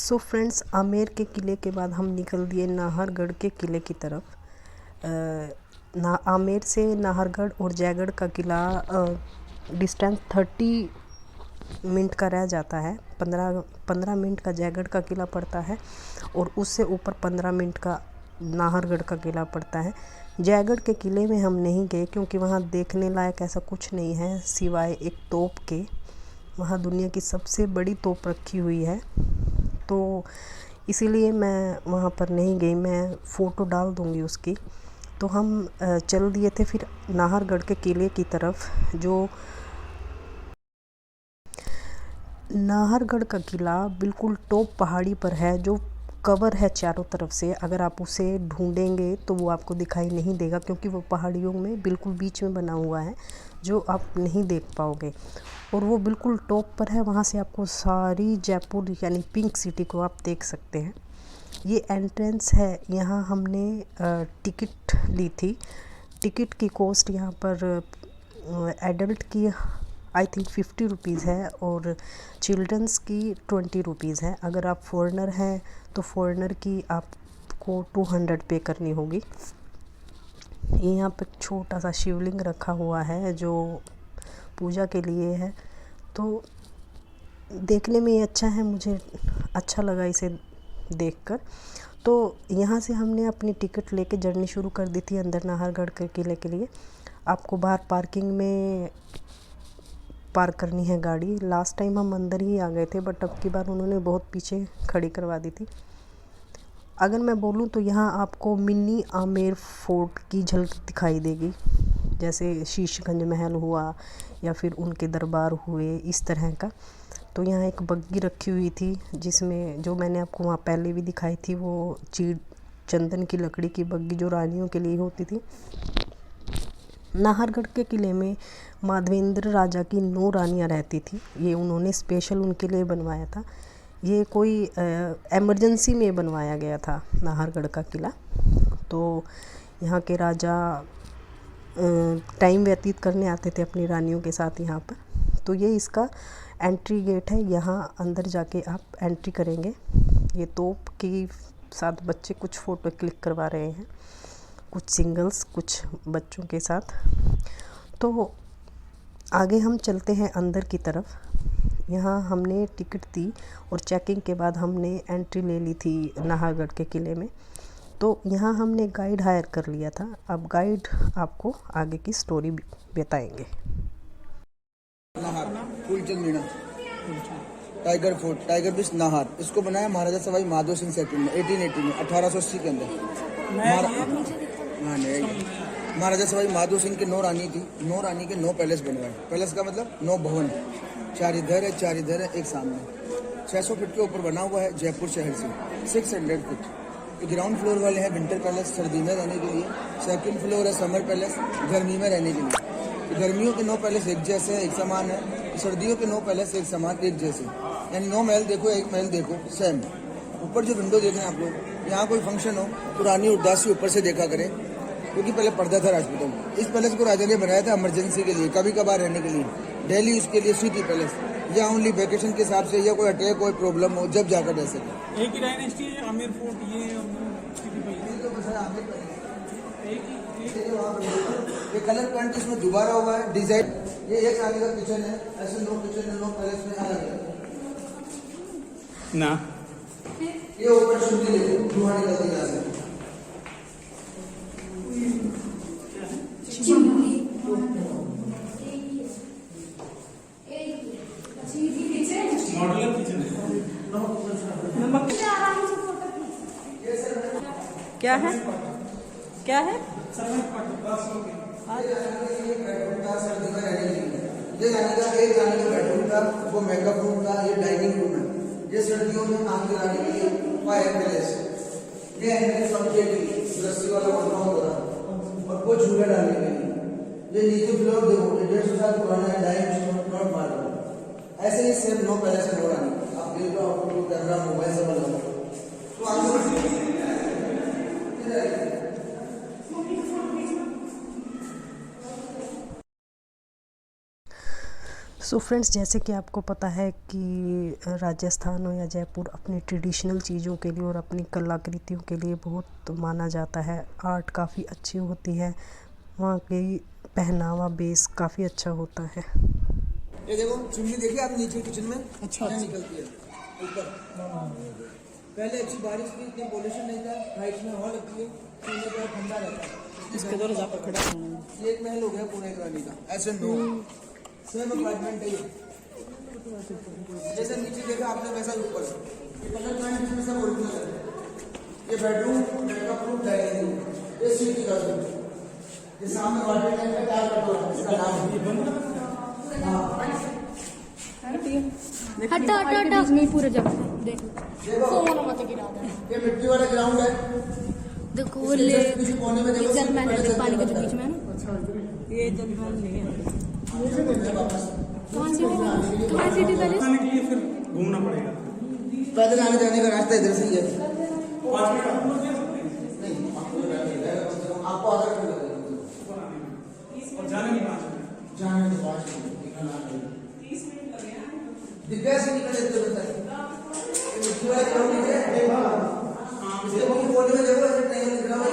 So friends, Amer के किले के बाद हम निकल दिए नाहरगढ़ के किले की तरफ। आमेर से नाहरगढ़ और जयगढ़ का किला डिस्टेंस 30 मिनट का रह जाता है। 15 मिनट का जयगढ़ का किला पड़ता है और उससे ऊपर 15 मिनट का नाहरगढ़ का किला पड़ता है। जयगढ़ के किले में हम नहीं गए क्योंकि वहाँ देखने लायक ऐसा कुछ नहीं है सिवाय एक तोप के। वहाँ दुनिया की सबसे बड़ी तोप रखी हुई है, तो इसीलिए मैं वहाँ पर नहीं गई। मैं फ़ोटो डाल दूँगी उसकी। तो हम चल दिए थे फिर नाहरगढ़ के किले की तरफ। जो नाहरगढ़ का किला बिल्कुल टॉप पहाड़ी पर है, जो कवर है चारों तरफ से। अगर आप उसे ढूंढेंगे तो वो आपको दिखाई नहीं देगा क्योंकि वो पहाड़ियों में बिल्कुल बीच में बना हुआ है, जो आप नहीं देख पाओगे। और वो बिल्कुल टॉप पर है, वहाँ से आपको सारी जयपुर यानी पिंक सिटी को आप देख सकते हैं। ये एंट्रेंस है। यहाँ हमने टिकट ली थी। टिकट की कॉस्ट यहाँ पर एडल्ट की आई थिंक 50 रुपीज़ है और चिल्ड्रंस की 20 रुपीज़ है। अगर आप फॉरेनर हैं तो फॉरेनर की आपको 200 पे करनी होगी। यहाँ पर छोटा सा शिवलिंग रखा हुआ है जो पूजा के लिए है, तो देखने में ये अच्छा है, मुझे अच्छा लगा इसे देखकर। तो यहाँ से हमने अपनी टिकट लेके जर्नी शुरू कर दी थी अंदर नाहरगढ़ के किले के लिए। आपको बाहर पार्किंग में पार्क करनी है गाड़ी। लास्ट टाइम हम अंदर ही आ गए थे, बट अब की बार उन्होंने बहुत पीछे खड़ी करवा दी थी। अगर मैं बोलूँ तो यहाँ आपको मिनी आमेर फोर्ट की झलक दिखाई देगी, जैसे शीशगंज महल हुआ या फिर उनके दरबार हुए, इस तरह का। तो यहाँ एक बग्गी रखी हुई थी जिसमें, जो मैंने आपको वहाँ पहले भी दिखाई थी, वो चंदन की लकड़ी की बग्गी जो रानियों के लिए होती थी। नाहरगढ़ के किले में माधवेंद्र राजा की 9 रानियाँ रहती थी। ये उन्होंने स्पेशल उनके लिए बनवाया था। ये कोई एमरजेंसी में बनवाया गया था नाहरगढ़ का किला। तो यहाँ के राजा टाइम व्यतीत करने आते थे अपनी रानियों के साथ यहाँ पर। तो ये इसका एंट्री गेट है। यहाँ अंदर जाके आप एंट्री करेंगे। ये तोप के साथ बच्चे कुछ फ़ोटो क्लिक करवा रहे हैं, कुछ सिंगल्स, कुछ बच्चों के साथ। तो आगे हम चलते हैं अंदर की तरफ। यहाँ हमने टिकट दी और चेकिंग के बाद हमने एंट्री ले ली थी नाहरगढ़ के किले में। तो यहाँ हमने गाइड हायर कर लिया था। अब गाइड आपको आगे की स्टोरी बताएंगे। Nahar Phoolchand Meena tiger fort, tiger बीच नाहर, इसको बनाया महाराजा सवाई माधो सिंह सेकंड में 1880 में 1880 के अंदर। महाराजा सवाई माधो सिंह के 9 रानी थी। 9 रानी के 9 पैलेस बनवाए। पैलेस का मतलब 9 भवन, 4 इधर है, 4 इधर है, एक सामने। 600 फीट के ऊपर बना हुआ है जयपुर शहर से। 600 फीट। तो ग्राउंड फ्लोर वाले हैं विंटर पैलेस, सर्दी में रहने के लिए। सेकंड फ्लोर है समर पैलेस, गर्मी में रहने के लिए। तो गर्मियों के 9 पैलेस एक जैसे हैं, एक समान है। सर्दियों के 9 पैलेस एक समान, एक जैसे, यानी 9 महल देखो, एक महल देखो, सेम। ऊपर जो विंडो देख रहे हैं आप लोग, यहाँ कोई फंक्शन हो तो रानी उदासी ऊपर से देखा करें, क्योंकि पहले पर्दा था राजपूतों में। इस पैलेस को राजा ने बनाया था इमरजेंसी के लिए, कभी कभार रहने के लिए। दिल्ली उसके लिए सिटी पैलेस, या ओनली वेकेशन के हिसाब से, या कोई अटैक, कोई प्रॉब्लम हो, जब जाकर रह सके। एक ही डायनेस्टी है आमेर फोर्ट, ये कलर पेंट इसमें दोबारा हुआ है, डिजाइन। ये एक रानी का किचन है, ऐसे 9 किचन है, 9 पैलेस में अलग है ना। ये ऊपर शुद्धि देखो, धुआं निकलती यहाँ से। मॉडुलर किचन है। क्या है, क्या है? ये रानी का, एक रानी का बेडरूम था, वो मेकअप रूम था, ये डाइनिंग रूम है। ये सर्दियों में आगे रानी के लिए फायर पैलेस। ये सबके लिए रस्सी वाला बना होता और वो झूला डालने के लिए। ये नीचे फ्लोर देखो, 150 साल पुराना है, डाइनिंग नॉट मार्बल। ऐसे ही सेम 9 पैलेस है रानी। आप देख लो, आपको कैमरा मोबाइल से बना तो आगे सो फ्रेंड्स, जैसे कि आपको पता है कि राजस्थान हो या जयपुर अपनी ट्रेडिशनल चीज़ों के लिए और अपनी कलाकृतियों के लिए बहुत माना जाता है। आर्ट काफ़ी अच्छी होती है, वहाँ की पहनावा बेस काफ़ी अच्छा होता है। ये देखो चिमनी देखिए आप नीचे किचन में अच्छा निकलती है ऊपर। पहले अच्छी बारिश थी, इतनी पॉल्यूशन नहीं था, हाइट में हवा लगती है, चूल्हे पर ठंडा रहता है। इसके द्वारा जाकर खड़ा होना ये एक महल हो गया पुणे रानी का, ऐसे नो सेम अपार्टमेंट है ये। जैसे नीचे देखा आपने वैसा ही ऊपर ये कलर प्लांट इसमें सब ओरिजिनल है। ये bedroom makeup room dining room ये सीटी का रूम, ये सामने वाटर टैंक का टायर कट हुआ है, इसका नाम ये बंद हटा हटा हटा में पूरा जगह देख सोना मत गिरा दे। ये मिट्टी वाला ग्राउंड है, देखो वो ले किसी कोने में देखो जल महल है पानी के जो बीच में है ना, ये जल महल नहीं है। कहाँ सिटी पैलेस आने के लिए फिर घूमना पड़ेगा। पैदल आने जाने का रास्ता इधर से ही है। 5 मिनट नहीं आपको आधा घंटा लगेगा और जाने में 5 मिनट। जाने के 5 मिनट दिव्या से निकले इधर तक ये मिट्टी वाला ग्राउंड है। इसके कोने में देखो ऐसे ट्रायंगल दिख रहा है।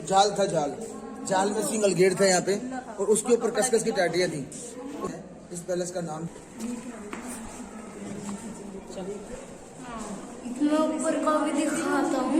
जाल था, जाल में सिंगल गेट था यहाँ पे और उसके ऊपर कसकस की टाटियां थी। इस पैलेस का नाम मैं ऊपर का भी दिखाता हूँ।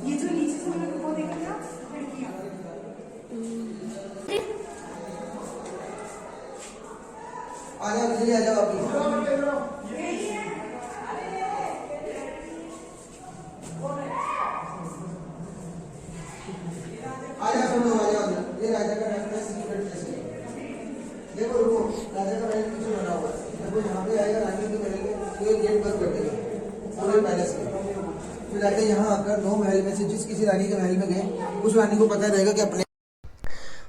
ये जो नीचे से मैंने वो देखा था लड़कियां आ जाओ जल्दी आ जाओ अभी। आ जाओ सुनो आ जाओ। ये राजा का रास्ता है, सीक्रेट प्लेस है। देखो रुको, राजा का महल पीछे बना हुआ है। देखो यहाँ पे आएगा रानी के महल में तो ये गेट बंद कर देगा पूरे पैलेस के। फिर आके यहाँ आकर 9 महल में से जिस किसी रानी के महल में गए उस रानी को पता रहेगा कि अपने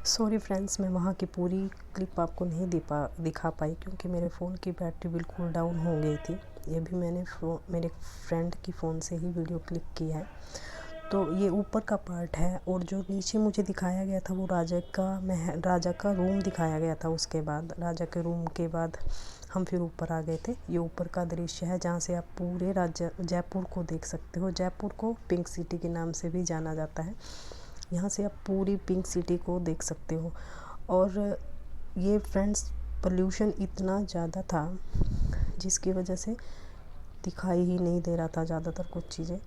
सॉरी फ्रेंड्स, मैं वहाँ की पूरी क्लिप आपको नहीं दिखा पाई क्योंकि मेरे फ़ोन की बैटरी बिल्कुल डाउन हो गई थी। ये भी मैंने मेरे फ्रेंड की फ़ोन से ही वीडियो क्लिक की है। तो ये ऊपर का पार्ट है और जो नीचे मुझे दिखाया गया था वो राजा का रूम दिखाया गया था। उसके बाद राजा के रूम के बाद हम फिर ऊपर आ गए थे। ये ऊपर का दृश्य है जहाँ से आप पूरे जयपुर को देख सकते हो। जयपुर को पिंक सिटी के नाम से भी जाना जाता है। यहाँ से आप पूरी पिंक सिटी को देख सकते हो। और ये फ्रेंड्स पोल्यूशन इतना ज़्यादा था जिसकी वजह से दिखाई ही नहीं दे रहा था ज़्यादातर कुछ चीज़ें,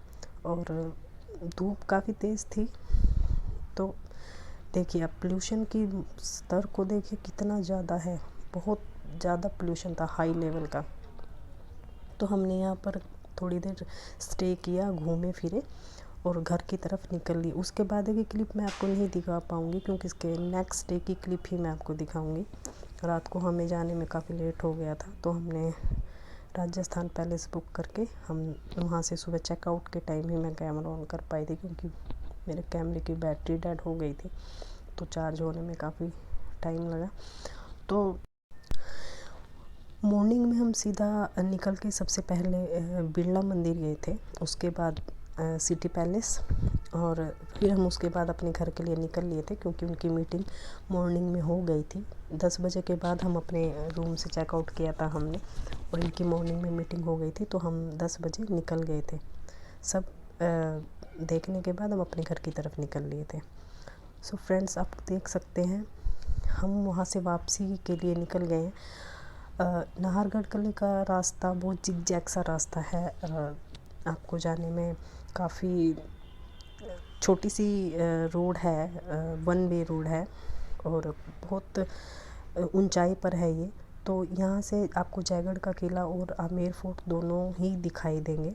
और धूप काफ़ी तेज़ थी। तो देखिए आप पोल्यूशन की स्तर को देखिए कितना ज़्यादा है, बहुत ज़्यादा पोल्यूशन था हाई लेवल का। तो हमने यहाँ पर थोड़ी देर स्टे किया, घूमे फिरे और घर की तरफ निकल ली। उसके बाद की क्लिप मैं आपको नहीं दिखा पाऊँगी क्योंकि इसके नेक्स्ट डे की क्लिप ही मैं आपको दिखाऊँगी। रात को हमें जाने में काफ़ी लेट हो गया था तो हमने राजस्थान पैलेस बुक करके हम वहाँ से सुबह चेकआउट के टाइम ही मैं कैमरा ऑन कर पाई थी क्योंकि मेरे कैमरे की बैटरी डेड हो गई थी तो चार्ज होने में काफ़ी टाइम लगा। तो मॉर्निंग में हम सीधा निकल के सबसे पहले बिरला मंदिर गए थे, उसके बाद सिटी पैलेस, और फिर हम उसके बाद अपने घर के लिए निकल लिए थे क्योंकि उनकी मीटिंग मॉर्निंग में हो गई थी। 10 बजे के बाद हम अपने रूम से चेकआउट किया था हमने और इनकी मॉर्निंग में मीटिंग हो गई थी तो हम 10 बजे निकल गए थे। सब देखने के बाद हम अपने घर की तरफ निकल लिए थे। सो फ्रेंड्स आप देख सकते हैं हम वहाँ से वापसी के लिए निकल गए हैं। नाहरगढ़ किले का रास्ता बहुत जिगजैग सा रास्ता है। आपको जाने में काफ़ी छोटी सी रोड है, 1 वे रोड है और बहुत ऊंचाई पर है ये। तो यहाँ से आपको जयगढ़ का किला और आमेर फोर्ट दोनों ही दिखाई देंगे।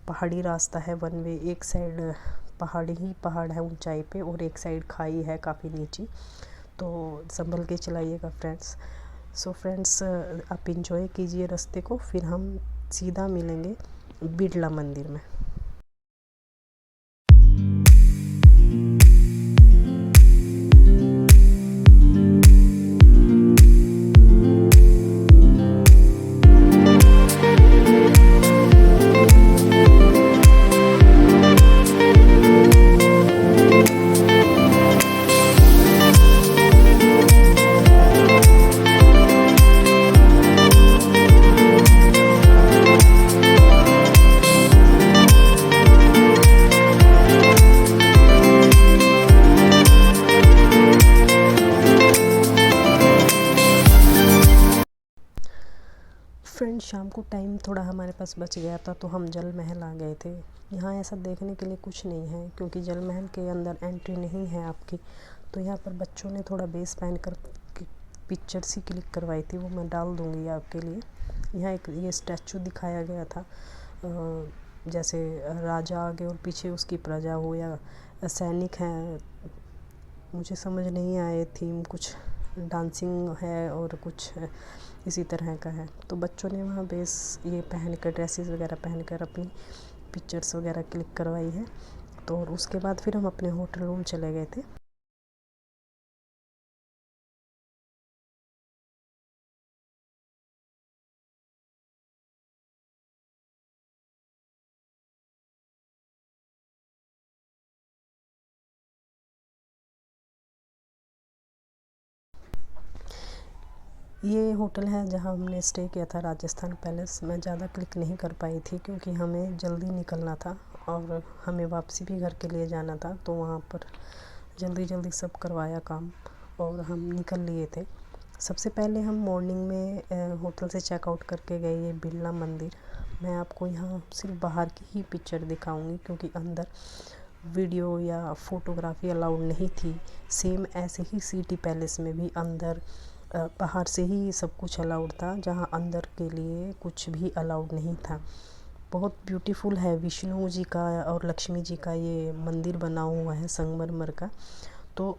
पहाड़ी रास्ता है 1 वे, एक साइड पहाड़ ही पहाड़ है ऊंचाई पे और एक साइड खाई है काफ़ी नीची। तो संभल के चलाइएगा फ्रेंड्स। सो फ्रेंड्स, आप इंजॉय कीजिए रास्ते को, फिर हम सीधा मिलेंगे बिड़ला मंदिर में। फ्रेंड, शाम को टाइम थोड़ा हमारे पास बच गया था तो हम जल महल आ गए थे। यहाँ ऐसा देखने के लिए कुछ नहीं है क्योंकि जल महल के अंदर एंट्री नहीं है आपकी। तो यहाँ पर बच्चों ने थोड़ा बेस पहन कर पिक्चर्स ही क्लिक करवाई थी, वो मैं डाल दूँगी आपके लिए। यहाँ एक ये स्टैचू दिखाया गया था, जैसे राजा आगे और पीछे उसकी प्रजा हो या सैनिक हैं, मुझे समझ नहीं आए। थीम कुछ डांसिंग है और कुछ इसी तरह का है। तो बच्चों ने वहाँ बेस ये पहन कर, ड्रेसेस वगैरह पहन कर अपनी पिक्चर्स वगैरह क्लिक करवाई है। तो और उसके बाद फिर हम अपने होटल रूम चले गए थे। ये होटल है जहाँ हमने स्टे किया था, राजस्थान पैलेस। मैं ज़्यादा क्लिक नहीं कर पाई थी क्योंकि हमें जल्दी निकलना था और हमें वापसी भी घर के लिए जाना था। तो वहाँ पर जल्दी जल्दी सब करवाया काम और हम निकल लिए थे। सबसे पहले हम मॉर्निंग में होटल से चेकआउट करके गए ये बिड़ला मंदिर। मैं आपको यहाँ सिर्फ बाहर की ही पिक्चर दिखाऊंगी क्योंकि अंदर वीडियो या फ़ोटोग्राफी अलाउड नहीं थी। सेम ऐसे ही सिटी पैलेस में भी अंदर बाहर से ही सब कुछ अलाउड था, जहाँ अंदर के लिए कुछ भी अलाउड नहीं था। बहुत ब्यूटीफुल है, विष्णु जी का और लक्ष्मी जी का ये मंदिर बना हुआ है संगमरमर का। तो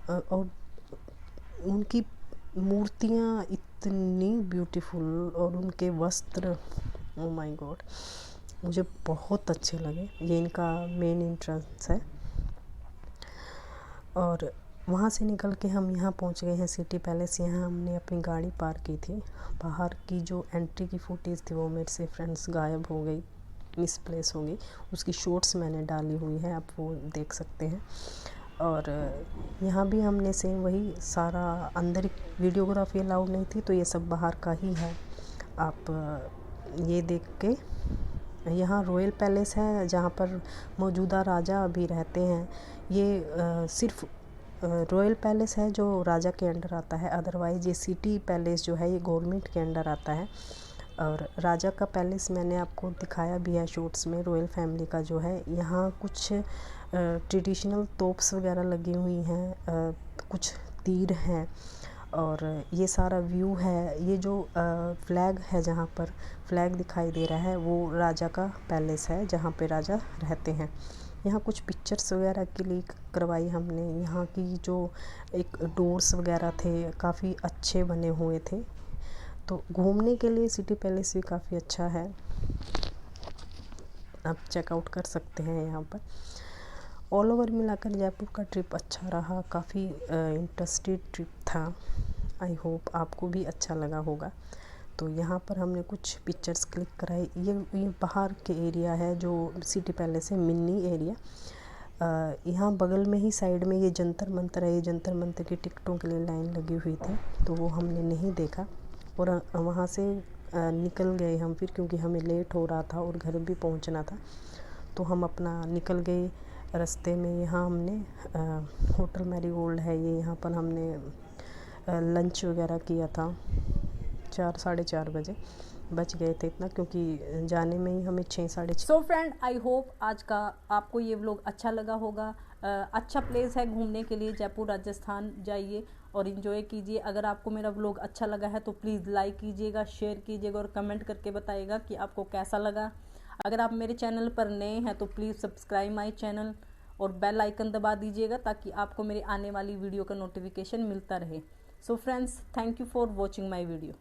और उनकी मूर्तियाँ इतनी ब्यूटीफुल और उनके वस्त्र, ओ माय गॉड, मुझे बहुत अच्छे लगे। ये इनका मेन एंट्रेंस है और वहाँ से निकल के हम यहाँ पहुँच गए हैं सिटी पैलेस। यहाँ हमने अपनी गाड़ी पार्क की थी। बाहर की जो एंट्री की फुटेज थी वो मेरे से फ्रेंड्स गायब हो गई, मिसप्लेस हो गई। उसकी शॉर्ट्स मैंने डाली हुई है, आप वो देख सकते हैं। और यहाँ भी हमने सेम वही सारा, अंदर वीडियोग्राफी अलाउड नहीं थी तो ये सब बाहर का ही है। आप ये देख के, यहाँ रॉयल पैलेस है जहाँ पर मौजूदा राजा अभी रहते हैं। ये सिर्फ रॉयल पैलेस है जो राजा के अंडर आता है, अदरवाइज़ ये सिटी पैलेस जो है ये गवर्नमेंट के अंडर आता है। और राजा का पैलेस मैंने आपको दिखाया भी है शॉर्ट्स में, रॉयल फैमिली का जो है। यहाँ कुछ ट्रेडिशनल तोप्स वगैरह लगी हुई हैं, कुछ तीर हैं और ये सारा व्यू है। ये जो फ्लैग है, जहाँ पर फ्लैग दिखाई दे रहा है वो राजा का पैलेस है जहाँ पे राजा रहते हैं। यहाँ कुछ पिक्चर्स वगैरह क्लिक करवाई हमने। यहाँ की जो एक डोर्स वगैरह थे काफ़ी अच्छे बने हुए थे। तो घूमने के लिए सिटी पैलेस भी काफ़ी अच्छा है, आप चेकआउट कर सकते हैं यहाँ पर। ऑल ओवर मिलाकर जयपुर का ट्रिप अच्छा रहा, काफ़ी इंटरेस्टिंग ट्रिप था। आई होप आपको भी अच्छा लगा होगा। तो यहाँ पर हमने कुछ पिक्चर्स क्लिक कराई। ये बाहर के एरिया है जो सिटी पैलेस है, मिनी एरिया। यहाँ बगल में ही साइड में ये जंतर मंतर है। ये जंतर मंतर की टिकटों के लिए लाइन लगी हुई थी तो वो हमने नहीं देखा और वहाँ से निकल गए हम फिर, क्योंकि हमें लेट हो रहा था और घर भी पहुँचना था। तो हम अपना निकल गए रास्ते में। यहाँ हमने होटल मैरीगोल्ड है ये, यहाँ पर हमने लंच वगैरह किया था। 4 साढ़े 4 बजे बच गए थे इतना, क्योंकि जाने में ही हमें 6 साढ़े 6। सो फ्रेंड, आई होप आज का आपको ये व्लॉग अच्छा लगा होगा। अच्छा प्लेस है घूमने के लिए, जयपुर राजस्थान जाइए और इन्जॉय कीजिए। अगर आपको मेरा व्लॉग अच्छा लगा है तो प्लीज़ लाइक कीजिएगा, शेयर कीजिएगा और कमेंट करके बताइएगा कि आपको कैसा लगा। अगर आप मेरे चैनल पर नए हैं तो प्लीज़ सब्सक्राइब माई चैनल और बेल आइकन दबा दीजिएगा ताकि आपको मेरे आने वाली वीडियो का नोटिफिकेशन मिलता रहे। So friends, thank you for watching my video.